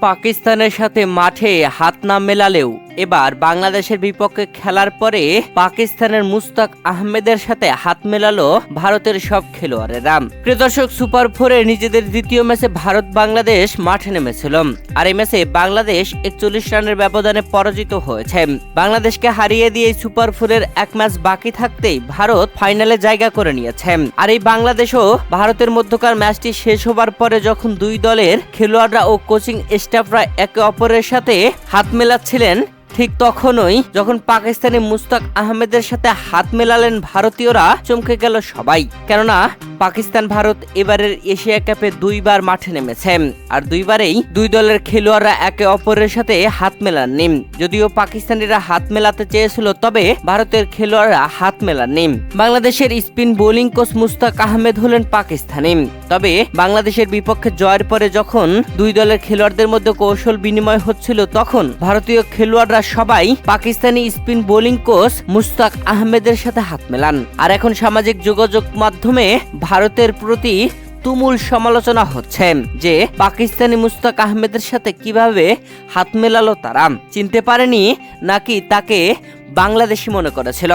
পাকিস্তানের সাথে মাঠে হাত না মেলালেও এবার বাংলাদেশের বিপক্ষে খেলার পরে পাকিস্তানের মুস্তাক আহমেদের সাথে হাত মেলালো ভারতের সব খেলোয়াড়েরা। প্রিয় দর্শক, সুপার ফোরে নিজেদের দ্বিতীয় ম্যাচে ভারত বাংলাদেশ মাঠে নেমেছিল। আর এই ম্যাচে বাংলাদেশ 41 রানের ব্যবধানে পরাজিত হয়েছে। বাংলাদেশকে হারিয়ে দিয়ে সুপার ফোরের এক ম্যাচ বাকি থাকতেই ভারত ফাইনালে জায়গা করে নিয়েছে। আর এই বাংলাদেশও ভারতের মধ্যকার ম্যাচটি শেষ হবার পরে যখন দুই দলের খেলোয়াড়রা ও কোচিং স্টাফরা একে অপরের সাথে হাত মেলাচ্ছিলেন, ঠিক তখনই যখন পাকিস্তানি মুস্তাক আহমেদের সাথে হাত মেলালেন ভারতীয়রা, চমকে গেল সবাই। কেননা পাকিস্তান ভারত এবারের এশিয়া কাপে দুইবার মাঠে নেমেছে, আর দুইবারেই দুই দলের খেলোয়াড়রা একে অপরের সাথে হাত মেলাননি। যদিও পাকিস্তানিরা হাত মেলাতে চেয়েছিল, তবে ভারতের খেলোয়াড়রা হাত মেলাননি। বাংলাদেশের spin bowling coach Mushtaq Ahmed হলেন পাকিস্তানি। তবে বাংলাদেশের বিপক্ষে জয়ের পরে যখন দুই দলের খেলোয়াড়দের মধ্যে কৌশল বিনিময় হচ্ছিল, তখন ভারতীয় খেলোয়াড়রা সবাই Pakistani spin bowling coach Mushtaq আহমেদের সাথে হাত মেলান। আর এখন সামাজিক যোগাযোগ মাধ্যমে ভারতের প্রতি তুমুল সমালোচনা হচ্ছে যে পাকিস্তানি মুস্তাক আহমেদের সাথে কিভাবে হাত মেলালো তারা। চিনতে পারেনি নাকি তাকে বাংলাদেশি মনে করেছিল।